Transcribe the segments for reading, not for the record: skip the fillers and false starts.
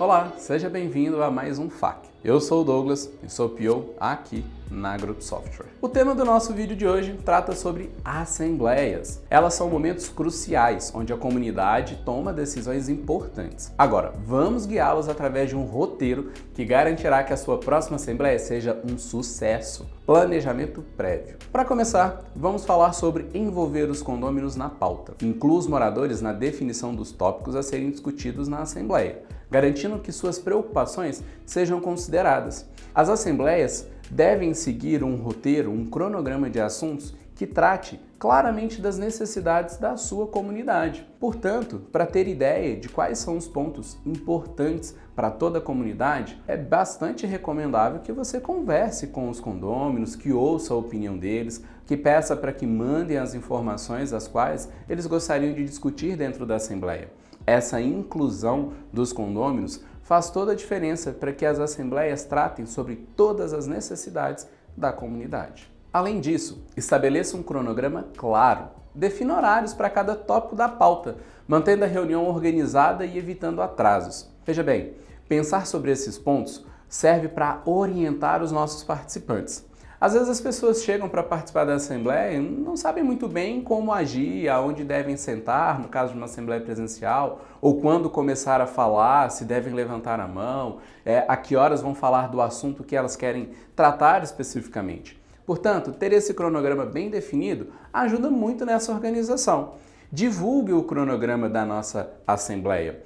Olá, seja bem-vindo a mais um FAQ. Eu sou o Douglas e sou PO aqui na Group Software. O tema do nosso vídeo de hoje trata sobre assembleias. Elas são momentos cruciais onde a comunidade toma decisões importantes. Agora, vamos guiá-los através de um roteiro que garantirá que a sua próxima assembleia seja um sucesso. Planejamento prévio. Para começar, vamos falar sobre envolver os condôminos na pauta. Inclua os moradores na definição dos tópicos a serem discutidos na assembleia, garantindo que suas preocupações sejam consideradas. As assembleias devem seguir um roteiro, um cronograma de assuntos que trate claramente das necessidades da sua comunidade. Portanto, para ter ideia de quais são os pontos importantes para toda a comunidade, é bastante recomendável que você converse com os condôminos, que ouça a opinião deles, que peça para que mandem as informações as quais eles gostariam de discutir dentro da assembleia. Essa inclusão dos condôminos faz toda a diferença para que as assembleias tratem sobre todas as necessidades da comunidade. Além disso, estabeleça um cronograma claro. Defina horários para cada tópico da pauta, mantendo a reunião organizada e evitando atrasos. Veja bem, pensar sobre esses pontos serve para orientar os nossos participantes. Às vezes as pessoas chegam para participar da assembleia e não sabem muito bem como agir, aonde devem sentar, no caso de uma assembleia presencial, ou quando começar a falar, se devem levantar a mão, a que horas vão falar do assunto que elas querem tratar especificamente. Portanto, ter esse cronograma bem definido ajuda muito nessa organização. Divulgue o cronograma da nossa assembleia.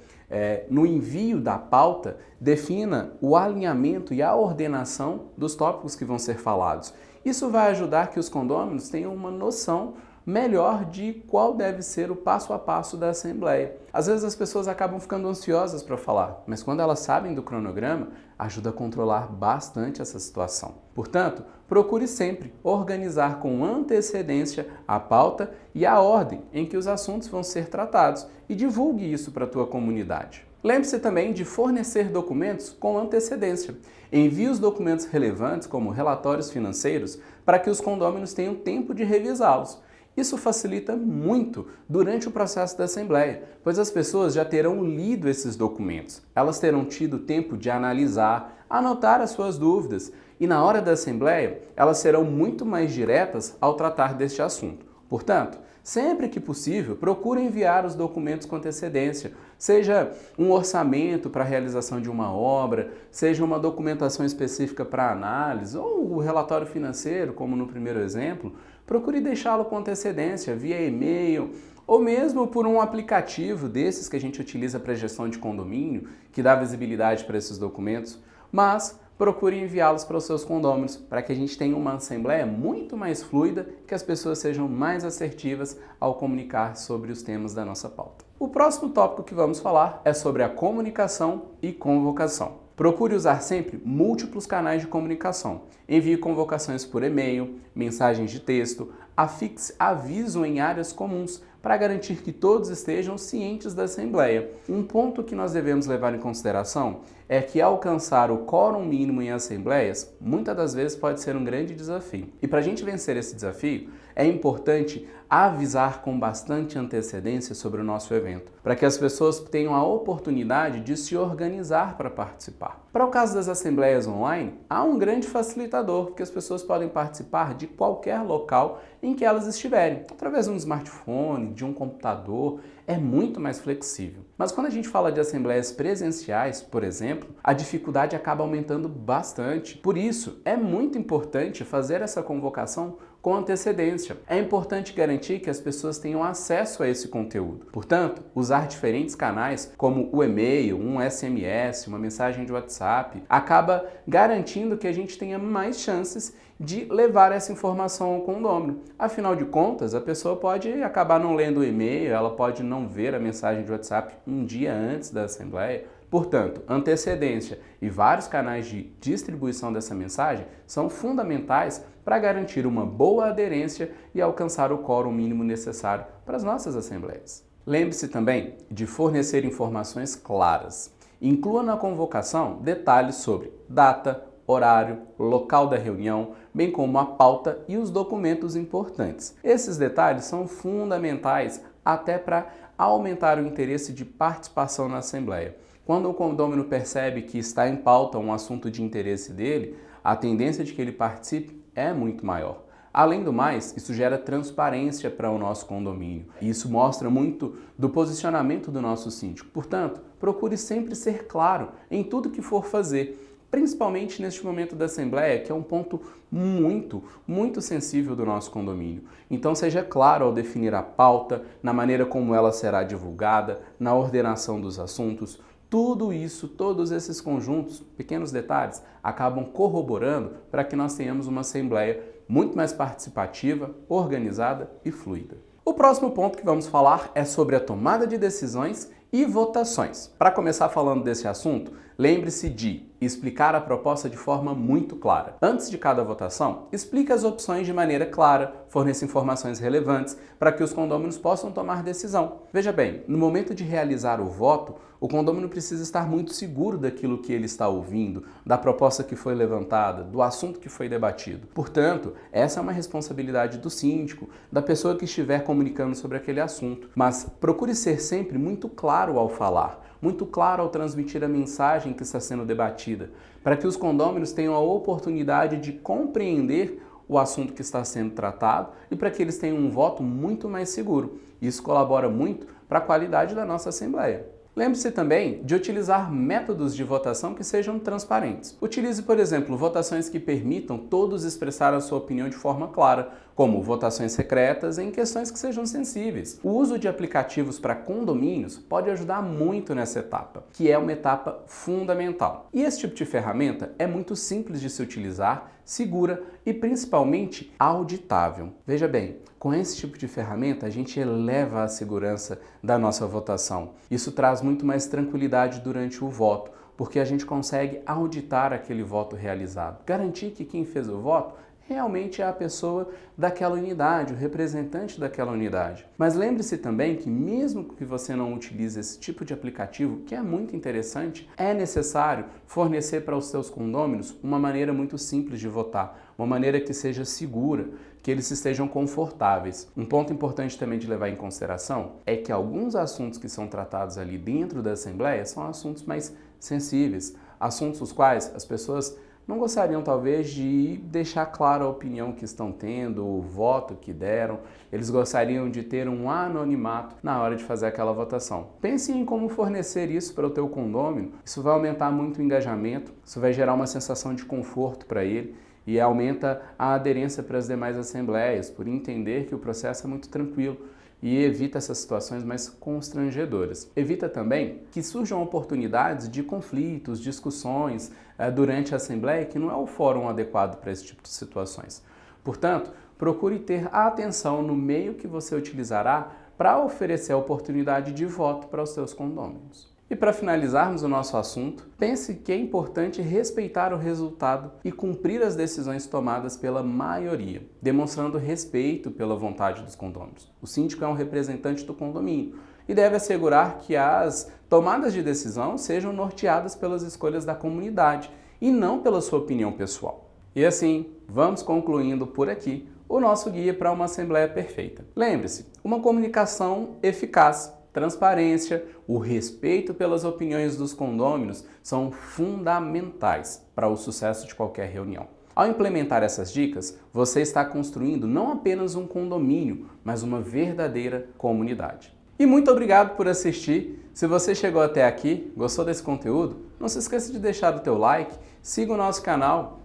No envio da pauta, defina o alinhamento e a ordenação dos tópicos que vão ser falados. Isso vai ajudar que os condôminos tenham uma noção melhor de qual deve ser o passo a passo da assembleia. Às vezes as pessoas acabam ficando ansiosas para falar, mas quando elas sabem do cronograma, ajuda a controlar bastante essa situação. Portanto, procure sempre organizar com antecedência a pauta e a ordem em que os assuntos vão ser tratados e divulgue isso para a tua comunidade. Lembre-se também de fornecer documentos com antecedência. Envie os documentos relevantes, como relatórios financeiros, para que os condôminos tenham tempo de revisá-los. Isso facilita muito durante o processo da assembleia, pois as pessoas já terão lido esses documentos. Elas terão tido tempo de analisar, anotar as suas dúvidas e na hora da assembleia elas serão muito mais diretas ao tratar deste assunto. Portanto, sempre que possível, procure enviar os documentos com antecedência, seja um orçamento para a realização de uma obra, seja uma documentação específica para análise ou o relatório financeiro, como no primeiro exemplo. Procure deixá-lo com antecedência via e-mail ou mesmo por um aplicativo desses que a gente utiliza para gestão de condomínio, que dá visibilidade para esses documentos, mas procure enviá-los para os seus condôminos, para que a gente tenha uma assembleia muito mais fluida, que as pessoas sejam mais assertivas ao comunicar sobre os temas da nossa pauta. O próximo tópico que vamos falar é sobre a comunicação e convocação. Procure usar sempre múltiplos canais de comunicação. Envie convocações por e-mail, mensagens de texto, afixe aviso em áreas comuns para garantir que todos estejam cientes da assembleia. Um ponto que nós devemos levar em consideração é que alcançar o quórum mínimo em assembleias muitas das vezes pode ser um grande desafio. E para a gente vencer esse desafio, é importante avisar com bastante antecedência sobre o nosso evento, para que as pessoas tenham a oportunidade de se organizar para participar. Para o caso das assembleias online, há um grande facilitador, porque as pessoas podem participar de qualquer local em que elas estiverem, através de um smartphone, de um computador, é muito mais flexível. Mas quando a gente fala de assembleias presenciais, por exemplo, a dificuldade acaba aumentando bastante. Por isso, é muito importante fazer essa convocação com antecedência. É importante garantir que as pessoas tenham acesso a esse conteúdo. Portanto, usar diferentes canais, como o e-mail, um SMS, uma mensagem de WhatsApp, acaba garantindo que a gente tenha mais chances de levar essa informação ao condômino. Afinal de contas, a pessoa pode acabar não lendo o e-mail, ela pode não ver a mensagem de WhatsApp um dia antes da assembleia. Portanto, antecedência e vários canais de distribuição dessa mensagem são fundamentais para garantir uma boa aderência e alcançar o quórum mínimo necessário para as nossas assembleias. Lembre-se também de fornecer informações claras. Inclua na convocação detalhes sobre data, horário, local da reunião, bem como a pauta e os documentos importantes. Esses detalhes são fundamentais até para aumentar o interesse de participação na Assembleia. Quando o condômino percebe que está em pauta um assunto de interesse dele, a tendência de que ele participe é muito maior. Além do mais, isso gera transparência para o nosso condomínio. E isso mostra muito do posicionamento do nosso síndico. Portanto, procure sempre ser claro em tudo que for fazer, principalmente neste momento da Assembleia, que é um ponto muito sensível do nosso condomínio. Então seja claro ao definir a pauta, na maneira como ela será divulgada, na ordenação dos assuntos. Tudo isso, todos esses conjuntos, pequenos detalhes, acabam corroborando para que nós tenhamos uma Assembleia muito mais participativa, organizada e fluida. O próximo ponto que vamos falar é sobre a tomada de decisões e votações. Para começar falando desse assunto, lembre-se de explicar a proposta de forma muito clara. Antes de cada votação, explique as opções de maneira clara, forneça informações relevantes para que os condôminos possam tomar decisão. Veja bem, no momento de realizar o voto, o condômino precisa estar muito seguro daquilo que ele está ouvindo, da proposta que foi levantada, do assunto que foi debatido. Portanto, essa é uma responsabilidade do síndico, da pessoa que estiver comunicando sobre aquele assunto. Mas procure ser sempre muito claro ao falar, muito claro ao transmitir a mensagem que está sendo debatida, para que os condôminos tenham a oportunidade de compreender o assunto que está sendo tratado e para que eles tenham um voto muito mais seguro. Isso colabora muito para a qualidade da nossa Assembleia. Lembre-se também de utilizar métodos de votação que sejam transparentes. Utilize, por exemplo, votações que permitam todos expressar a sua opinião de forma clara, como votações secretas em questões que sejam sensíveis. O uso de aplicativos para condomínios pode ajudar muito nessa etapa, que é uma etapa fundamental. E esse tipo de ferramenta é muito simples de se utilizar, segura e principalmente auditável. Veja bem, com esse tipo de ferramenta a gente eleva a segurança da nossa votação. Isso traz muito mais tranquilidade durante o voto, porque a gente consegue auditar aquele voto realizado. Garantir que quem fez o voto realmente é a pessoa daquela unidade, o representante daquela unidade. Mas lembre-se também que mesmo que você não utilize esse tipo de aplicativo, que é muito interessante, é necessário fornecer para os seus condôminos uma maneira muito simples de votar, uma maneira que seja segura, que eles estejam confortáveis. Um ponto importante também de levar em consideração é que alguns assuntos que são tratados ali dentro da Assembleia são assuntos mais sensíveis, assuntos os quais as pessoas não gostariam talvez de deixar clara a opinião que estão tendo, o voto que deram, eles gostariam de ter um anonimato na hora de fazer aquela votação. Pense em como fornecer isso para o teu condômino, isso vai aumentar muito o engajamento, isso vai gerar uma sensação de conforto para ele e aumenta a aderência para as demais assembleias, por entender que o processo é muito tranquilo e evita essas situações mais constrangedoras. Evita também que surjam oportunidades de conflitos, discussões durante a Assembleia, que não é o fórum adequado para esse tipo de situações. Portanto, procure ter atenção no meio que você utilizará para oferecer a oportunidade de voto para os seus condôminos. E para finalizarmos o nosso assunto, pense que é importante respeitar o resultado e cumprir as decisões tomadas pela maioria, demonstrando respeito pela vontade dos condôminos. O síndico é um representante do condomínio e deve assegurar que as tomadas de decisão sejam norteadas pelas escolhas da comunidade e não pela sua opinião pessoal. E assim, vamos concluindo por aqui o nosso guia para uma Assembleia perfeita. Lembre-se, uma comunicação eficaz, transparência, o respeito pelas opiniões dos condôminos são fundamentais para o sucesso de qualquer reunião. Ao implementar essas dicas, você está construindo não apenas um condomínio, mas uma verdadeira comunidade. E muito obrigado por assistir. Se você chegou até aqui, gostou desse conteúdo, não se esqueça de deixar o teu like, siga o nosso canal.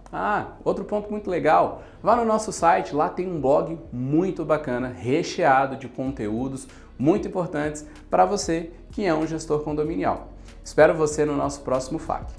Outro ponto muito legal, vá no nosso site, lá tem um blog muito bacana, recheado de conteúdos muito importantes para você que é um gestor condominial. Espero você no nosso próximo FAQ.